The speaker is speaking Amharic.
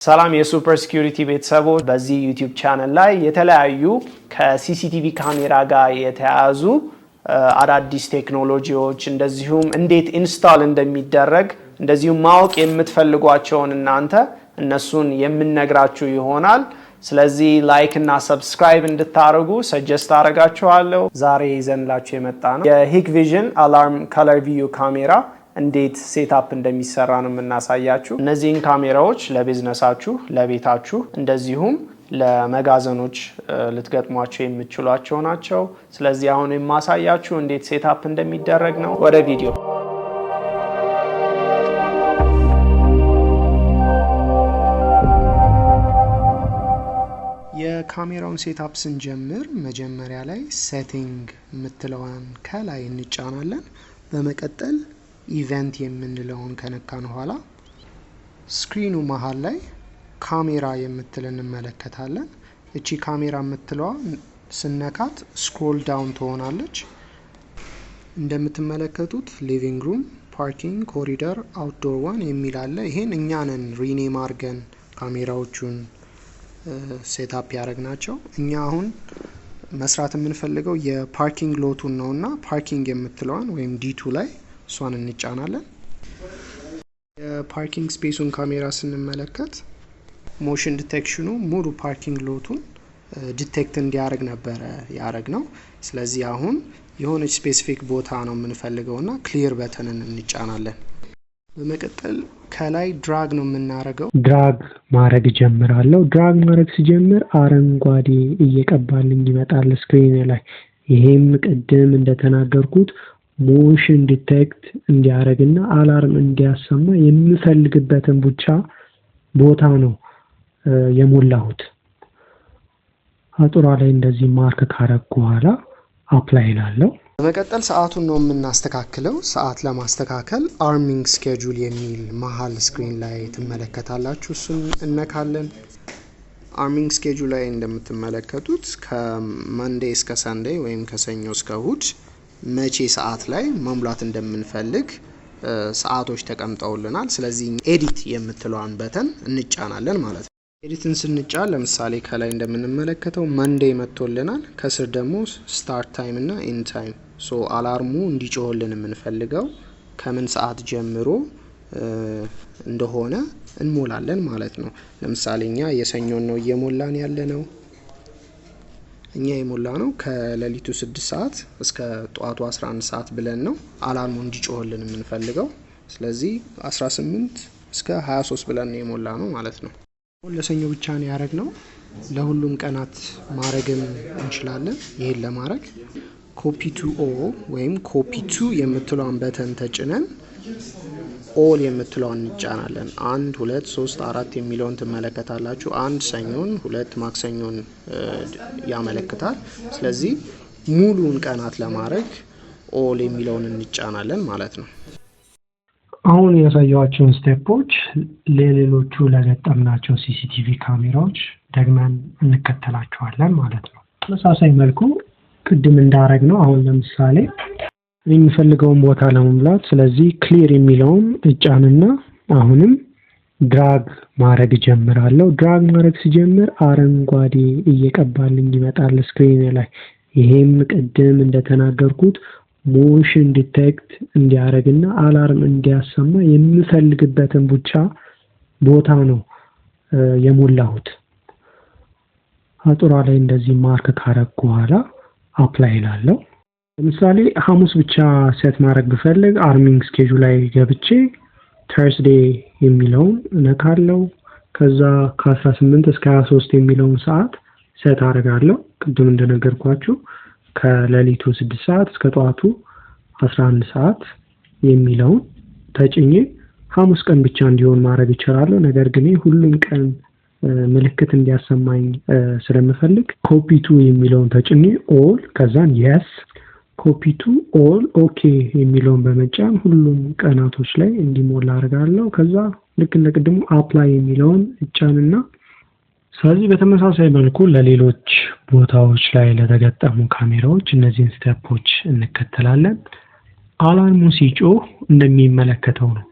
ሰላም የሱፐር ሲኪዩሪቲ ቤተሰቦች በዚህ ዩቲዩብ ቻናል ላይ የተለያዩ ከሲሲቲቪ ካሜራ ጋር የተያያዙ አዳዲስ ቴክኖሎጂዎች እንደዚሁም እንዴት ኢንስታል እንደሚደረግ እንደዚሁም ማወቅ የምትፈልጓቸውን እናንተ እነሱን የምንነግራችሁ ይሆናል። ስለዚህ ላይክ እና ሰብስክራይብ እንድታደርጉ ሰጀስት አደርጋችኋለሁ። ዛሬ ይዘንላችሁ የመጣነው የሂክቪዥን አላርም ከለር ቪው ካሜራ እንዴት ሴትአፕ እንደሚሰራ ነው የምናሳያችሁ። እነዚህን ካሜራዎች ለቢዝነሳችሁ፣ ለቤታችሁ እንደዚሁም ለመጋዘኖች ልትገጥሟቸው የምትችሏቸው ናቸው። ስለዚህ አሁን የማሳያችሁ እንዴት ሴትአፕ እንደሚደረግ ነው። ወደ ቪዲዮ የካሜራውን ሴትአፕ ስንጀምር መጀመሪያ ላይ ሴቲንግ የምትለዋን ከላይ እንጫናለን። በመቀጠል ኢቨንት የምንለውን ከነካን በኋላ ስክሪኑ መሃል ላይ ካሜራ የምትል እንመለከታለን። እቺ ካሜራ የምትለዋ ስነካት ስክሮል ዳውን ትሆናለች። እንደምትመለከቱት ሊቪንግ ሩም፣ ፓርኪንግ፣ ኮሪደር፣ አውትዶር ዋን የሚል አለ። ይሄን እኛንን ሪኔም አድርገን ካሜራዎቹን ሴትአፕ ያደረግናቸው። እኛ አሁን መስራት የምንፈልገው የፓርኪንግ ሎቱን ነውና ፓርኪንግ የምትለዋን ወይም ዲቱ ላይ እሷን እንጫናለን። የፓርኪንግ ስፔሱን ካሜራ ስንመለከት ሞሽን ዲቴክሽኑ ሙሉ ፓርኪንግ ሎቱን ዲቴክት እንዲያደርግ ነበረ ያደረግ ነው። ስለዚህ አሁን የሆነች ስፔሲፊክ ቦታ ነው የምንፈልገውና ክሊር በተንን እንጫናለን። በመቀጠል ከላይ ድራግ ነው የምናደርገው። ድራግ ማድረግ ጀምራለሁ። ድራግ ማድረግ ሲጀምር አረንጓዴ እየቀባልኝ ይመጣል ስክሪን ላይ። ይሄም ቅድም እንደተናገርኩት ሞሽን ዲቴክት እንዲያደርግና አላርም እንዲያሰማ የምፈልግበትን ብቻ ቦታ ነው የሞላሁት። አጥሯ ላይ እንደዚህ ማርክ ካረኩ በኋላ አፕላይ እላለሁ። በመቀጠል ሰዓቱን ነው የምናስተካክለው። ሰዓት ለማስተካከል አርሚንግ ስኬጁል የሚል መሀል ስክሪን ላይ ትመለከታላችሁ። እሱን እነካለን። አርሚንግ ስኬጁል ላይ እንደምትመለከቱት ከመንዴይ እስከ ሰንዴይ ወይም ከሰኞ እስከ እሁድ መቼ ሰዓት ላይ መሙላት እንደምንፈልግ ሰዓቶች ተቀምጠውልናል። ስለዚህ ኤዲት የምትለዋን በተን እንጫናለን ማለት ነው። ኤዲትን ስንጫን ለምሳሌ ከላይ እንደምንመለከተው መንዴይ መጥቶልናል። ከስር ደግሞ ስታርት ታይም እና ኢንድ ታይም። ሶ አላርሙ እንዲጮህልን የምንፈልገው ከምን ሰዓት ጀምሮ እንደሆነ እንሞላለን ማለት ነው። ለምሳሌ እኛ የሰኞን ነው እየሞላን ያለ ነው። እኛ የሞላ ነው ከሌሊቱ 6 ሰዓት እስከ ጠዋቱ 11 ሰዓት ብለን ነው አላርሙ እንዲጮህልን የምንፈልገው። ስለዚህ 18 እስከ 23 ብለን የሞላ ነው ማለት ነው። ለሰኞ ብቻ ነው ያደረግነው። ለሁሉም ቀናት ማድረግም እንችላለን። ይሄን ለማድረግ ኮፒ ቱ ኦል ወይም ኮፒ ቱ የምትለውን በተን ተጭነን ኦል የምትለውን እንጫናለን። 1 2 3 4 የሚለውን ትመለከታላችሁ። 1 ሰኞን 2 ማክሰኞን ያመለክታል። ስለዚህ ሙሉን ቀናት ለማድረግ ኦል የሚለውን እንጫናለን ማለት ነው። አሁን ያሳየኋቸውን ስቴፖች ለሌሎቹ ለገጠምናቸው ሲሲቲቪ ካሜራዎች ደግመን እንከተላቸዋለን ማለት ነው። በተመሳሳይ መልኩ ቅድም እንዳረግ ነው። አሁን ለምሳሌ የሚፈልገውን ቦታ ለመሙላት ስለዚህ ክሊር የሚለውን እጫንና አሁንም ድራግ ማድረግ ጀምራለሁ። ድራግ ማድረግ ሲጀምር አረንጓዴ እየቀባልኝ ይመጣል ስክሪን ላይ። ይሄም ቅድም እንደተናገርኩት ሞሽን ዲቴክት እንዲያደርግና አላርም እንዲያሰማ የምፈልግበትን ብቻ ቦታ ነው የሞላሁት። አጥሯ ላይ እንደዚህ ማርክ ካረኩ በኋላ አፕላይ እላለሁ። ለምሳሌ ሐሙስ ብቻ ሴት ማድረግ ብፈልግ አርሚንግ ስኬጁል ላይ ገብቼ ተርስዴይ የሚለውን እነካለሁ። ከዛ ከ18 እስከ 23 የሚለውን ሰዓት ሴት አደርጋለሁ። ቅድም እንደነገርኳችሁ ከሌሊቱ 6 ሰዓት እስከ ጠዋቱ 11 ሰዓት የሚለውን ተጭኜ ሐሙስ ቀን ብቻ እንዲሆን ማድረግ ይችላል። ነገር ግን ሁሉም ቀን ምልክት እንዲያሰማኝ ስለምፈልግ ኮፒ ቱ የሚለውን ተጭኜ ኦል ከዛን የስ ኮፒ ቱ ኦል ኦኬ የሚለውን በመጫን ሁሉም ቀናቶች ላይ እንዲሞላ አደርጋለሁ። ከዛ ልክ እንደቀድሞ አፕላይ የሚለውን እጫንና ስለዚህ በተመሳሳይ መልኩ ለሌሎች ቦታዎች ላይ ለተገጠሙ ካሜራዎች እነዚህን ስቴፖች እንከተላለን። አላርሙ ሲጮህ እንደሚመለከተው ነው።